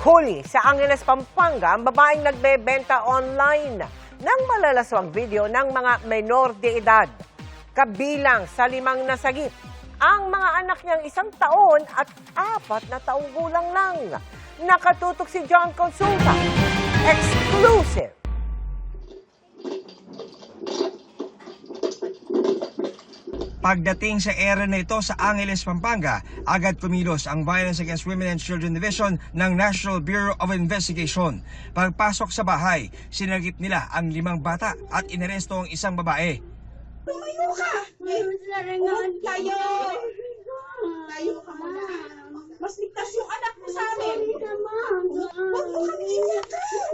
Huli sa Angeles, Pampanga ang babaeng nagbebenta online ng malalaswang video ng mga menor de edad. Kabilang sa 5 nasagip ang mga anak niyang 1 taon at 4 na taong gulang lang. Nakatutok si John Consulta. Exclusive. Pagdating sa area na ito sa Angeles, Pampanga, agad kumilos ang Violence Against Women and Children Division ng National Bureau of Investigation. Pagpasok sa bahay, sinagip nila ang 5 bata at inaresto ang 1 babae. Tumayo ka! Tayo! Tayo ka muna. Mas ligtas yung anak mo sa amin. Huwag mo kami iniyakan.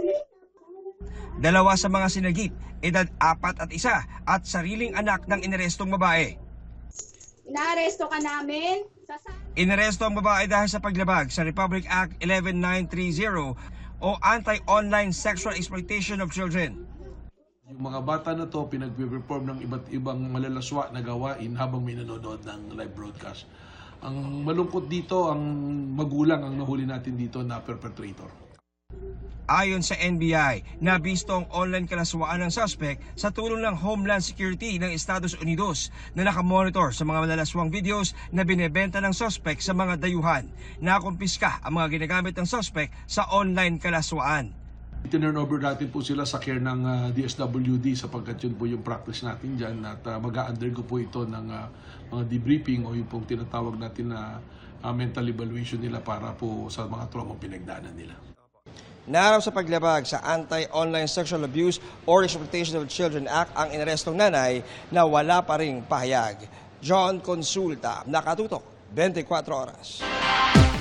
2 sa mga sinagip, edad 4 at 1 at sariling anak ng inarestong babae. Inaaresto ka namin? Inaresto ang babae dahil sa paglabag sa Republic Act 11930 o Anti-Online Sexual Exploitation of Children. Yung mga bata na to pinag-perform ng iba't ibang malalaswa na gawain habang may nanonood ng live broadcast. Ang malungkot dito, ang magulang ang nahuli natin dito na perpetrator. Ayon sa NBI, nabisto ang online kalaswaan ng suspect sa tulong ng Homeland Security ng Estados Unidos na nakamonitor sa mga malalaswang videos na binebenta ng suspect sa mga dayuhan. Nakumpiska ang mga ginagamit ng suspect sa online kalaswaan. Turn over natin po sila sa care ng DSWD sapagkat yun po yung practice natin dyan at mag-a-undergo po ito ng mga debriefing o yung pong tinatawag natin na mental evaluation nila para po sa mga trauma pinagdaanan nila. Naraw sa paglabag sa Anti-Online Sexual Abuse or Exploitation of Children Act ang inarestong nanay na wala pa ring pahayag. John Consulta, nakatutok, 24 oras.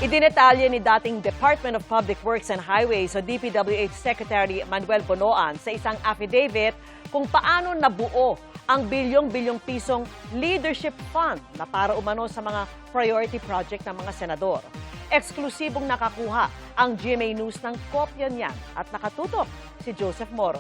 Idinetalye ni dating Department of Public Works and Highways o DPWH Secretary Manuel Bonoan sa isang affidavit kung paano nabuo ang bilyong-bilyong pisong leadership fund na para umano sa mga priority project ng mga senador. Eksklusibong nakakuha ang GMA News ng kopya niyan at nakatutok si Joseph Moro.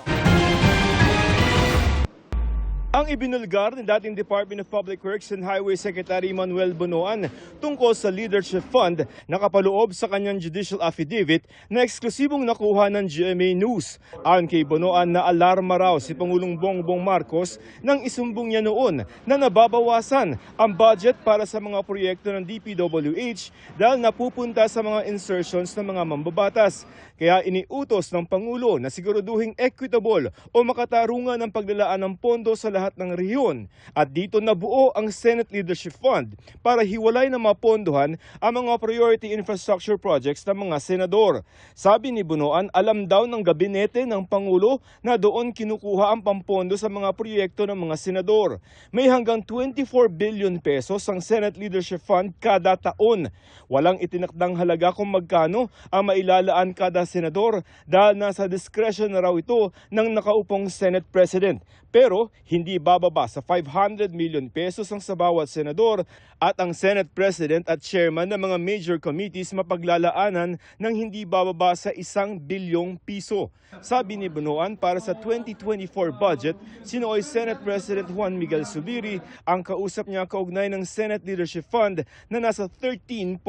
Ang ibinulgar ng dating Department of Public Works and Highway Secretary Manuel Bonoan tungkol sa Leadership Fund na kapaloob sa kanyang judicial affidavit na eksklusibong nakuha ng GMA News. Ayon kay Bonoan, na alarma raw si Pangulong Bongbong Marcos nang isumbong niya noon na nababawasan ang budget para sa mga proyekto ng DPWH dahil napupunta sa mga insertions ng mga mambabatas. Kaya iniutos ng Pangulo na siguraduhing equitable o makatarungan ang paglalaan ng pondo sa lahat ng rehiyon. At dito nabuo ang Senate Leadership Fund para hiwalay na mapondohan ang mga priority infrastructure projects ng mga senador. Sabi ni Bonoan, alam daw ng gabinete ng Pangulo na doon kinukuha ang pampondo sa mga proyekto ng mga senador. May hanggang 24 billion pesos ang Senate Leadership Fund kada taon. Walang itinakdang halaga kung magkano ang mailalaan kada senador dahil nasa discretion na raw ito ng nakaupong Senate President. Pero hindi bababa sa 500 million pesos ang sa bawat senador at ang Senate President at Chairman ng mga major committees mapaglalaanan ng hindi bababa sa 1 bilyong piso. Sabi ni Bonoan, para sa 2024 budget, sinooy Senate President Juan Miguel Zubiri ang kausap niya kaugnay ng Senate Leadership Fund na nasa 13.29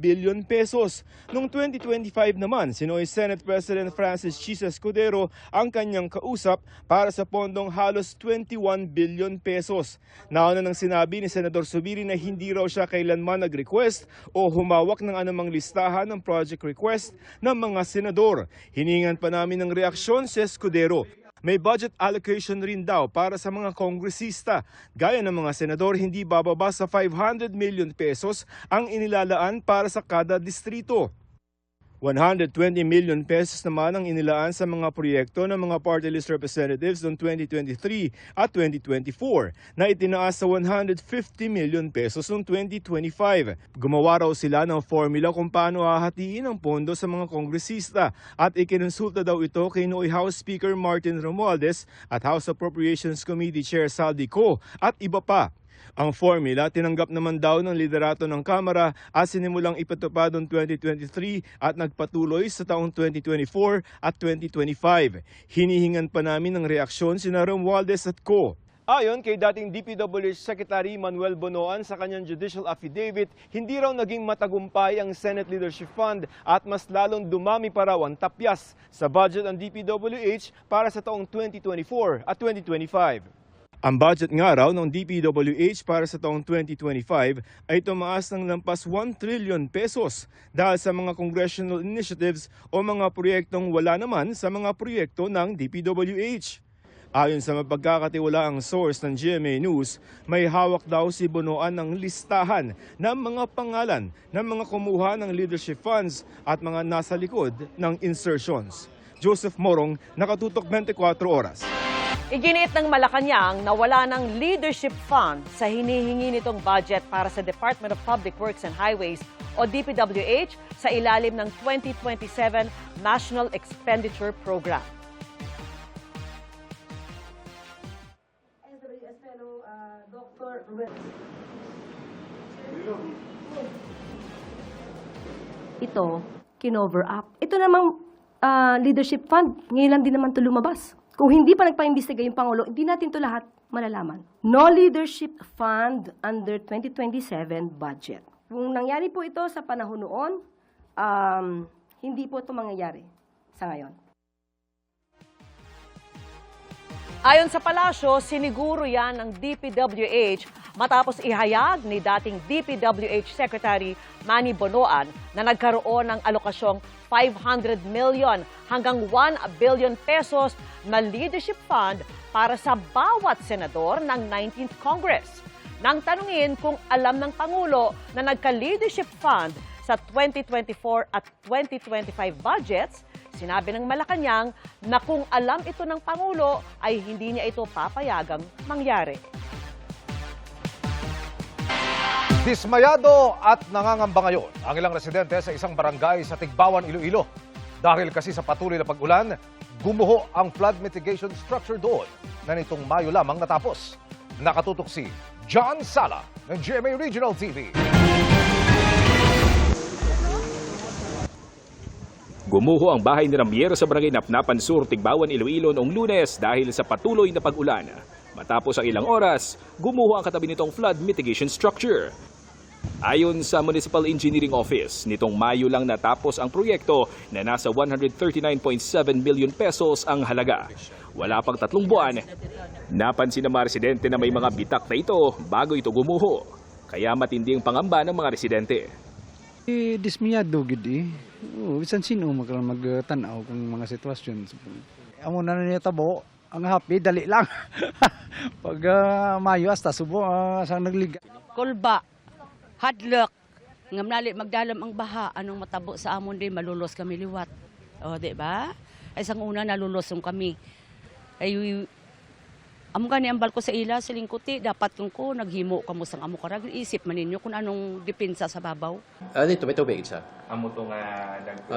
billion pesos. Noong 2025 naman, sinooy Senate President Francis Chisa Escudero ang kanyang kausap para sa pondong halos 21 billion pesos. Nauna nang sinabi ni Senador Zubiri na hindi raw siya kailanman nag-request o humawak ng anumang listahan ng project request ng mga senador. Hiningan pa namin ng reaksyon si Escudero. May budget allocation rin daw para sa mga kongresista. Gaya ng mga senador, hindi bababa sa 500 million pesos ang inilalaan para sa kada distrito. 120 million pesos naman ang inilaan sa mga proyekto ng mga party list representatives noong 2023 at 2024 na itinaas sa 150 million pesos noong 2025. Gumawa raw sila ng formula kung paano hahatiin ang pondo sa mga kongresista at ikinonsulta daw ito kay nooy House Speaker Martin Romualdez at House Appropriations Committee Chair Saldi Co at iba pa. Ang formula tinanggap naman daw ng liderato ng Kamara at sinimulang ipatupad noong 2023 at nagpatuloy sa taong 2024 at 2025. Hinihingan pa namin ng reaksyon sina Romualdez at Co. Ayon kay dating DPWH Secretary Manuel Bonoan sa kanyang judicial affidavit, hindi raw naging matagumpay ang Senate Leadership Fund at mas lalong dumami pa raw ang tapyas sa budget ng DPWH para sa taong 2024 at 2025. Ang budget nga raw ng DPWH para sa taong 2025 ay tumaas ng lampas 1 trillion pesos dahil sa mga congressional initiatives o mga proyektong wala naman sa mga proyekto ng DPWH. Ayon sa mapagkakatiwalaang source ng GMA News, may hawak daw si Bonoan ng listahan ng mga pangalan ng mga kumuha ng leadership funds at mga nasa likod ng insertions. Joseph Morong, Nakatutok 24 Oras. Iginiit ng Malacanang na wala ng leadership fund sa hinihingi nitong budget para sa Department of Public Works and Highways o DPWH sa ilalim ng 2027 National Expenditure Program. Ito, kinover up. Ito namang leadership fund, ngayon lang din naman ito lumabas. Kung hindi pa nagpa-imbestiga yung Pangulo, hindi natin ito lahat malalaman. No leadership fund under 2027 budget. Kung nangyari po ito sa panahon noon, hindi po ito mangyayari sa ngayon. Ayon sa palasyo, siniguro yan ng DPWH matapos ihayag ni dating DPWH Secretary Manny Bonoan na nagkaroon ng alokasyong 500 million hanggang 1 billion pesos na leadership fund para sa bawat senador ng 19th Congress. Nang tanungin kung alam ng Pangulo na nagka-leadership fund sa 2024 at 2025 budgets, sinabi ng Malacanang na kung alam ito ng Pangulo ay hindi niya ito papayagang mangyari. Dismayado at nangangamba ngayon ang ilang residente sa isang barangay sa Tigbawan, Iloilo. Dahil kasi sa patuloy na pag-ulan, gumuho ang flood mitigation structure doon na nitong Mayo lamang natapos. Nakatutok si John Sala ng GMA Regional TV. Gumuho ang bahay ni Ramiero sa barangay Napnapan Sur, Tigbawan, Iloilo noong Lunes dahil sa patuloy na pag-ulan. Matapos ang ilang oras, gumuho ang katabi nitong flood mitigation structure. Ayon sa Municipal Engineering Office, nitong Mayo lang natapos ang proyekto na nasa 139.7 million pesos ang halaga. Wala pang 3 buwan, napansin ng mga residente na may mga bitak na ito bago ito gumuho. Kaya matindi ang pangamba ng mga residente. Dismiyado gid bisan sino magtanaw kung mga sitwasyon. Amo na niya tabo, ang happy dali lang. Pag Mayo hasta Subo sang nagliga. Kulba, hadlok, ngam nali magdalam ang baha, anong matabo sa amon din malulos kami liwat. O di ba? Ay sang una nalulosong kami. Ay amo gani ang balko sa ila silingkuti dapat ko naghimo kamo sang amo karag isip man ninyo kung anong depensa sa babaw. Dito may tubig isa. Amo to nga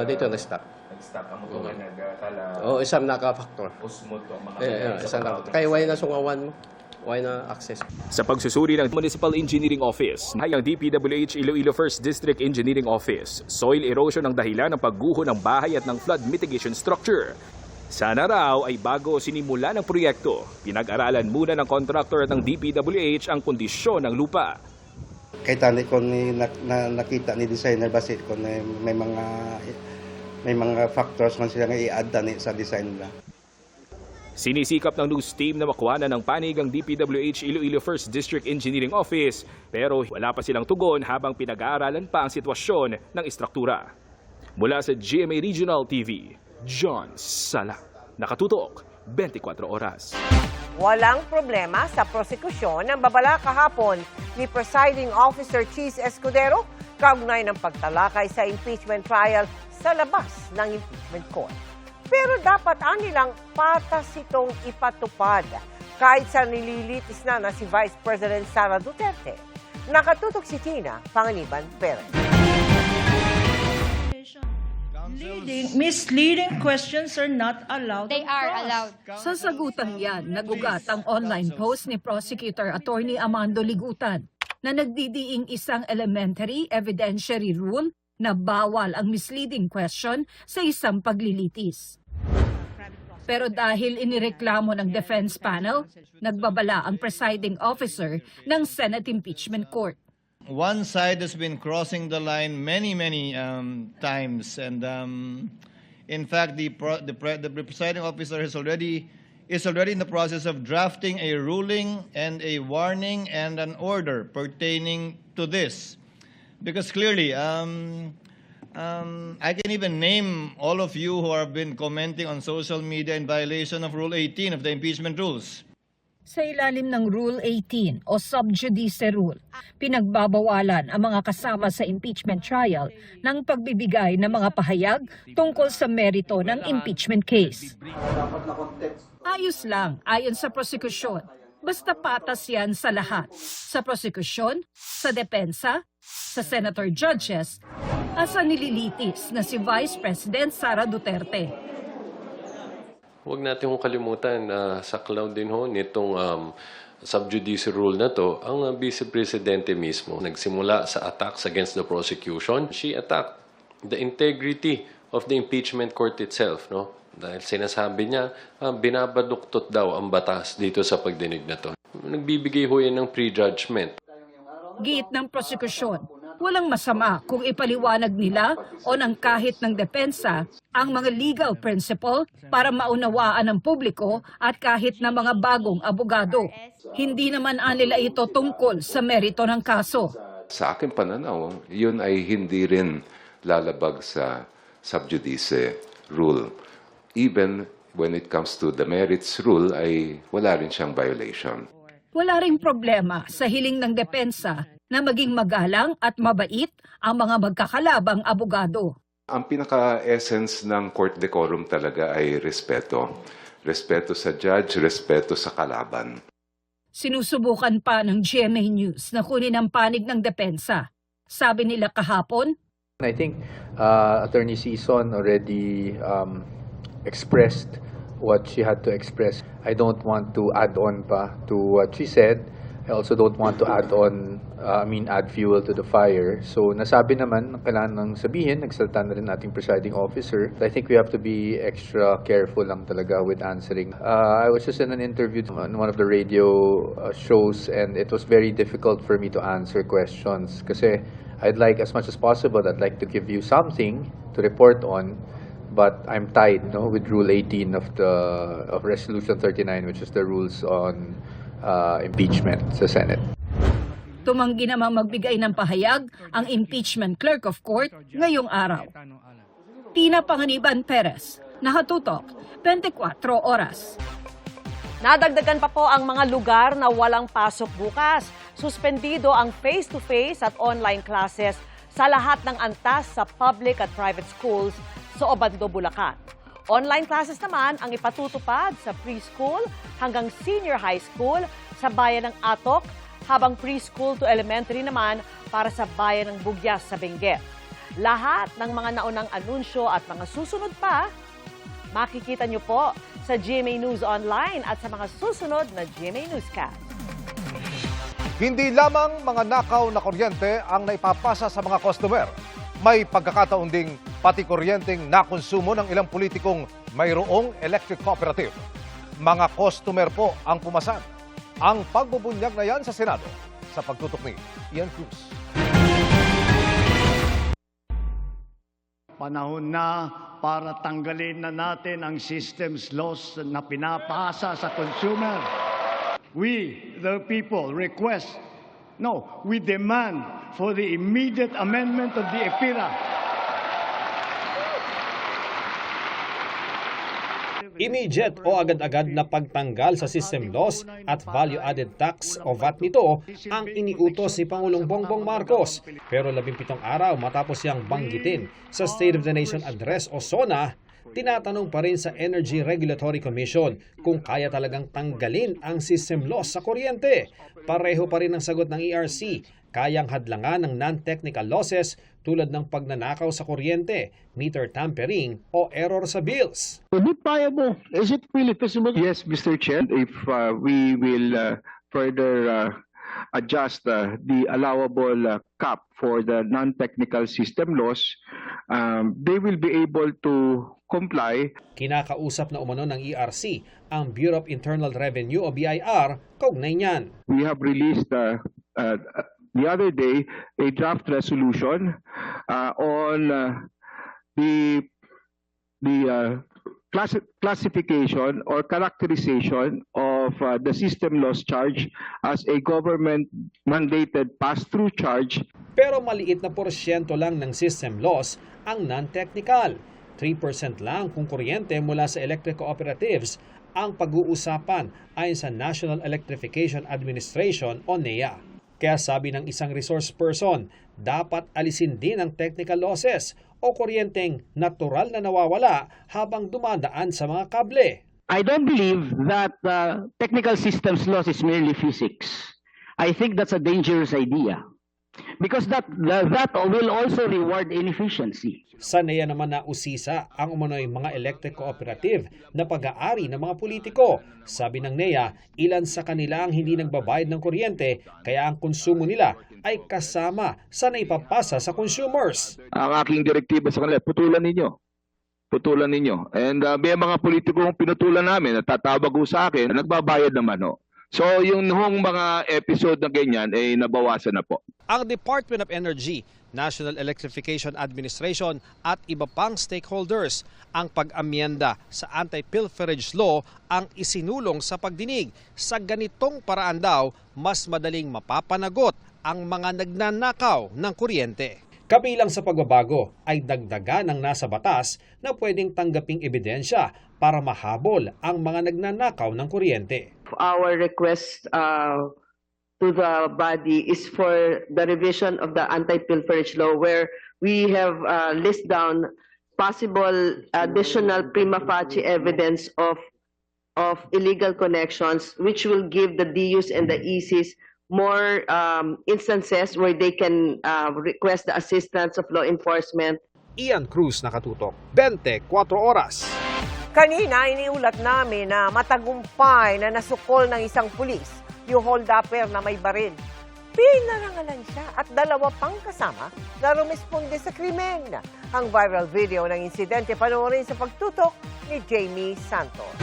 Dito nag-stop. nag-stop, amo to nga nagkala Isang naka-factor. usmod to ang mga Isang naka. Kaya why na sungawan mo? Why na access? Sa pagsusuri ng Municipal Engineering Office, ang DPWH Iloilo 1st District Engineering Office, soil erosion ang dahilan ng pagguho ng bahay at ng flood mitigation structure. Sana raw ay bago sinimula ng proyekto, pinag-aralan muna ng contractor at ng DPWH ang kondisyon ng lupa. Kahit tani ko nakita ni designer basit ko na may mga factors man sila nga i-add tani sa design nila. Sinisikap ng news team na makuhanan ng panig ang DPWH Iloilo 1st District Engineering Office pero wala pa silang tugon habang pinag-aaralan pa ang sitwasyon ng istruktura. Mula sa GMA Regional TV, John Sala. Nakatutok, 24 Oras. Walang problema sa prosekusyon ng babala kahapon ni Presiding Officer Cheese Escudero kaugnay ng pagtalakay sa impeachment trial sa labas ng impeachment court. Pero dapat anilang patas itong ipatupad kahit sa nililitis na si Vice President Sara Duterte. Nakatutok si Tina Panganiban Perez. Misleading questions are not allowed. They are allowed. Sa sagutan yan, nagugat ang online post ni Prosecutor Attorney Amando Ligutan na nagdidiing isang elementary evidentiary rule na bawal ang misleading question sa isang paglilitis. Pero dahil inireklamo ng defense panel, nagbabala ang presiding officer ng Senate Impeachment Court. One side has been crossing the line many times, and in fact, the presiding officer is already in the process of drafting a ruling and a warning and an order pertaining to this, because clearly, I can even name all of you who have been commenting on social media in violation of Rule 18 of the impeachment rules. Sa ilalim ng Rule 18 o Sub Judice Rule, pinagbabawalan ang mga kasama sa impeachment trial ng pagbibigay ng mga pahayag tungkol sa merito ng impeachment case. Ayos lang, ayon sa prosekusyon. Basta patas yan sa lahat. Sa prosekusyon, sa depensa, sa senator judges, at sa nililitis na si Vice President Sara Duterte. Huwag natin kong kalimutan na sa cloud din ho nitong sub-judice rule na to, ang Vice Presidente mismo nagsimula sa attacks against the prosecution. She attacked the integrity of the impeachment court itself, no? Dahil sinasabi niya, binabaduktot daw ang batas dito sa pagdinig na to. Nagbibigay ho yan ng prejudgment. Giit ng prosekusyon, walang masama kung ipaliwanag nila o ng kahit ng depensa ang mga legal principle para maunawaan ng publiko at kahit na mga bagong abogado. Hindi naman nila ito tungkol sa merito ng kaso. Sa aking pananaw, yun ay hindi rin lalabag sa sub judice rule. Even when it comes to the merits rule, ay wala rin siyang violation. Wala ring problema sa hiling ng depensa na maging magalang at mabait ang mga magkakalabang abogado. Ang pinaka-essence ng court decorum talaga ay respeto. Respeto sa judge, respeto sa kalaban. Sinusubukan pa ng GMA News na kunin ang panig ng depensa. Sabi nila kahapon, I think Attorney Sison already expressed what she had to express. I don't want to add on pa to what she said. I also don't want to add on, add fuel to the fire. So nasabi naman, kailangan nang sabihin, nagsalita na rin ating presiding officer. I think we have to be extra careful lang talaga with answering. I was just in an interview on one of the radio shows, and it was very difficult for me to answer questions. Kasi I'd like, as much as possible, I'd like to give you something to report on. But I'm tied with Rule 18 of Resolution 39, which is the rules on impeachment sa Senate. Tumanggi namang magbigay ng pahayag ang impeachment clerk of court ngayong araw. Tina Panganiban Perez, Nakatutok, 24 Oras. Nadagdagan pa po ang mga lugar na walang pasok bukas. Suspendido ang face-to-face at online classes sa lahat ng antas sa public at private schools sa Obando, Bulacan. Online classes naman ang ipatutupad sa preschool hanggang senior high school sa bayan ng Atok, habang preschool to elementary naman para sa bayan ng Bugyas sa Benguet. Lahat ng mga naunang anunsyo at mga susunod pa, makikita nyo po sa GMA News Online at sa mga susunod na GMA Newscast. Hindi lamang mga nakaw na kuryente ang naipapasa sa mga customer. May pagkakataon ding pati kuryenteng nakonsumo ng ilang politikong mayroong electric cooperative. Mga customer po ang pumasan. Ang pagbubunyag na yan sa Senado sa pagtutok ni Ian Cruz. Panahon na para tanggalin na natin ang systems loss na pinapasa sa consumer. We, the people, we demand for the immediate amendment of the EPIRA. Immediate o agad-agad na pagtanggal sa system loss at value-added tax o VAT nito ang iniutos ni Pangulong Bongbong Marcos. Pero 17 araw matapos siyang banggitin sa State of the Nation Address o SONA, tinatanong pa rin sa Energy Regulatory Commission kung kaya talagang tanggalin ang system loss sa kuryente. Pareho pa rin ang sagot ng ERC, kayang hadlangan ng non-technical losses tulad ng pagnanakaw sa kuryente, meter tampering o error sa bills. Is it viable? Is it really feasible? Yes, Mr. Chair. If we will further adjust the allowable cap for the non-technical system loss, they will be able to comply. Kinakausap na umano ng ERC ang Bureau of Internal Revenue o BIR kaugnay niyan. We have released the other day a draft resolution on the classification or characterization of the system loss charge as a government-mandated pass-through charge. Pero maliit na porsyento lang ng system loss ang non-technical. 3% lang kung kuryente mula sa electric cooperatives ang pag-uusapan ayon sa National Electrification Administration o NEA. Kaya sabi ng isang resource person, dapat alisin din ang technical losses o kuryenteng natural na nawawala habang dumadaan sa mga kable. I don't believe that technical systems loss is merely physics. I think that's a dangerous idea because that will also reward inefficiency. Sa NEA naman na usisa ang umano'y mga electric cooperative na pag-aari ng mga politiko. Sabi ng NEA, ilan sa kanila ang hindi nagbabayad ng kuryente kaya ang konsumo nila ay kasama sa naipapasa sa consumers. Ang aking direktiba sa kanila, putulan ninyo. Putulan ninyo. And may mga politiko kong pinutulan namin, natatawag ko sa akin, nagbabayad naman ho. So yung mga episode na ganyan ay nabawasan na po. Ang Department of Energy, National Electrification Administration at iba pang stakeholders ang pag-amyenda sa anti-pilferage law ang isinulong sa pagdinig. Sa ganitong paraan daw, mas madaling mapapanagot ang mga nagnanakaw ng kuryente. Kabilang sa pagbabago ay dagdagan ng nasa batas na pwedeng tanggaping ebidensya para mahabol ang mga nagnanakaw ng kuryente. Our request to the body is for the revision of the anti-pilferage law where we have list down possible additional prima facie evidence of illegal connections which will give the DUs and the ECs more instances where they can request the assistance of law enforcement. Ian Cruz, nakatutok, 24 oras. Kanina, iniulat namin na matagumpay na nasukol ng isang pulis yung hold-upper na may baril. Pinarangalan siya at dalawa pang kasama na rumisponde sa krimen. Ang viral video ng insidente panoorin sa pagtutok ni Jamie Santos.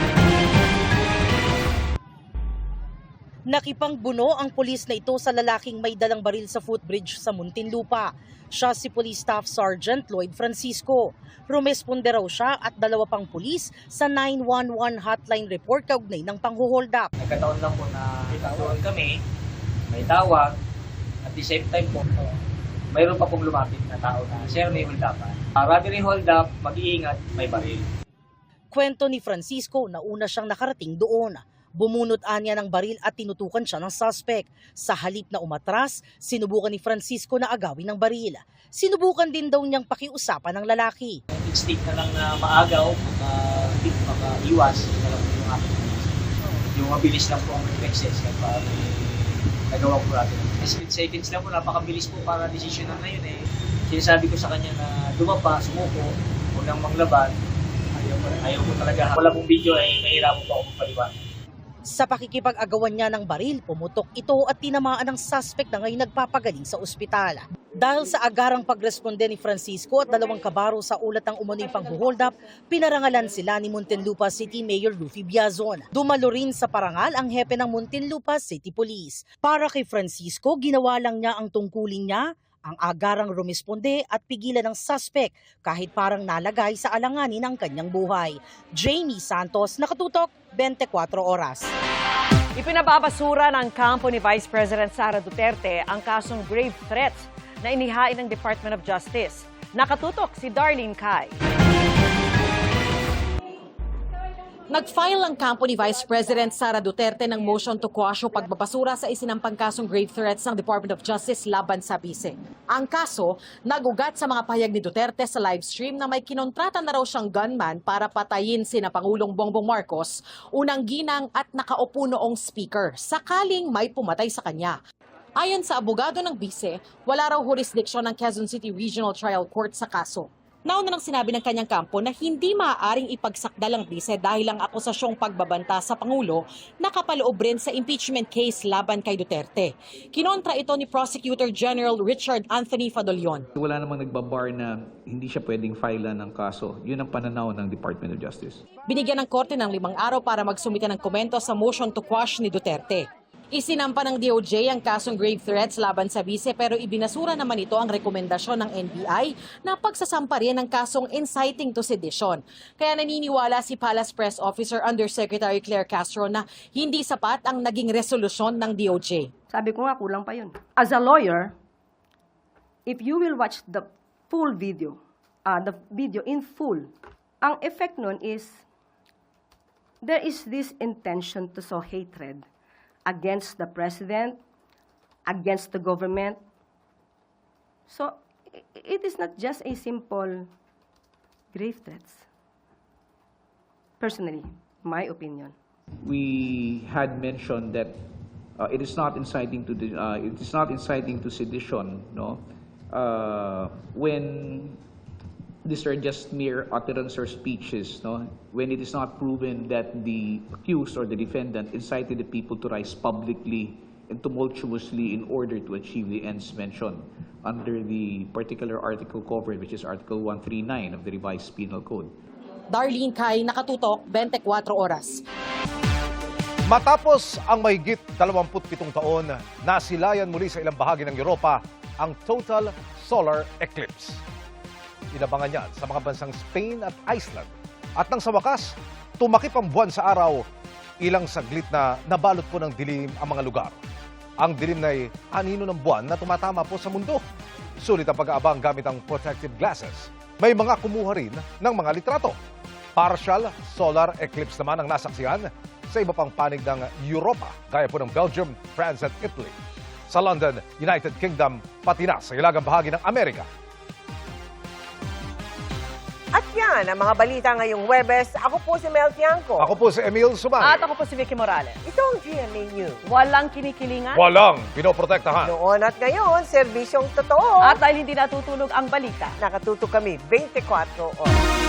Nakipangbuno ang pulis na ito sa lalaking may dalang baril sa footbridge sa Muntinlupa. Siya si Police Staff Sergeant Lloyd Francisco. Rumesponde raw siya at dalawa pang pulis sa 911 hotline report kaugnay ng panghuhold up. Nagkataon lang po na doon kami, may tawag, at the same time po, mayroon pa pong lumapit na tao na, sir, may hold up. Robbery hold up, mag-iingat, may baril. Kwento ni Francisco na una siyang nakarating doon. Bumunot anya ng baril at tinutukan siya ng suspect. Sa halip na umatras, sinubukan ni Francisco na agawin ng baril. Sinubukan din daw niyang pakiusapan ng lalaki. Instinct na lang na maagaw, makaiwas, yung mabilis lang po ang reflexes kapag nagawa po natin. Split seconds lang po, napakabilis po para desisyon na ngayon eh. Sinasabi ko sa kanya na dumapa, sumuko, huwag nang maglaban. Ayaw ko talaga. Wala pong video ay mahirap po ako magpaliwanag. Sa pakikipag-agawan niya ng baril, pumutok ito at tinamaan ng suspect na ngayon nagpapagaling sa ospital. Dahil sa agarang pagresponde ni Francisco at dalawang kabaro sa ulat ng umano'y panghuhold up, pinarangalan sila ni Muntinlupa City Mayor Rufy Biazon. Dumalo rin sa parangal ang hepe ng Muntinlupa City Police. Para kay Francisco, ginawa lang niya ang tungkulin niya, ang agarang rumisponde at pigilan ng suspect kahit parang nalagay sa alanganin ng kanyang buhay. Jamie Santos, nakatutok, 24 oras. Ipinababasura ng kampo ni Vice President Sara Duterte ang kasong grave threats na inihain ng Department of Justice. Nakatutok si Darlene Kai. Nag-file ang kampo ni Vice President Sara Duterte ng motion to quash o pagbabasura sa isinampang kasong grave threats ng Department of Justice laban sa bise. Ang kaso, nagugat sa mga pahayag ni Duterte sa live stream na may kinontrata na raw siyang gunman para patayin sina Pangulong Bongbong Marcos, unang ginang at nakaupo noong speaker, sakaling may pumatay sa kanya. Ayon sa abogado ng bise, wala raw jurisdiksyon ng Quezon City Regional Trial Court sa kaso. Nauna nang sinabi ng kanyang kampo na hindi maaaring ipagsakdal ang bise dahil ang akusasyong pagbabanta sa Pangulo nakapaloob rin sa impeachment case laban kay Duterte. Kinontra ito ni Prosecutor General Richard Anthony Fadolion. Wala namang nagbabar na hindi siya pwedeng filean ng kaso. Yun ang pananaw ng Department of Justice. Binigyan ng korte ng 5 araw para magsumite ng komento sa motion to quash ni Duterte. Isinampa ng DOJ ang kasong grave threats laban sa bise pero ibinasura naman ito ang rekomendasyon ng NBI na pagsasampa rin ng kasong inciting to sedition. Kaya naniniwala si Palace Press Officer Undersecretary Claire Castro na hindi sapat ang naging resolusyon ng DOJ. Sabi ko nga, kulang pa yun. As a lawyer, if you will watch the full video, the video in full, ang effect nun is there is this intention to sow hatred against the president, against the government. So, it is not just a simple grave threats. Personally, my opinion. We had mentioned that it is not inciting to sedition, no? When these are just mere utterance or speeches, no? When it is not proven that the accused or the defendant incited the people to rise publicly and tumultuously in order to achieve the ends mentioned under the particular article covered, which is Article 139 of the Revised Penal Code. Darlene Kai, Nakatutok, 24 Oras. Matapos ang mahigit 27 taon, nasilayan muli sa ilang bahagi ng Europa ang total solar eclipse. Inabangan yan sa mga bansang Spain at Iceland. At nang sa wakas, tumakip ang buwan sa araw, ilang saglit na nabalot po ng dilim ang mga lugar. Ang dilim na ay anino ng buwan na tumatama po sa mundo. Sulit ang pag-aabang gamit ang protective glasses. May mga kumuha rin ng mga litrato. Partial solar eclipse naman ang nasaksihan sa iba pang panig ng Europa, gaya po ng Belgium, France at Italy. Sa London, United Kingdom, pati na sa ilagang bahagi ng Amerika. At yan ang mga balita ngayong Huwebes. Ako po si Mel Tiangco. Ako po si Emil Sumay. At ako po si Vicky Morales. Ito ang GMA News. Walang kinikilingan. Walang pinoprotektahan. Noon at ngayon, serbisyong totoo. At dahil hindi natutulog ang balita, nakatutok kami 24 oras.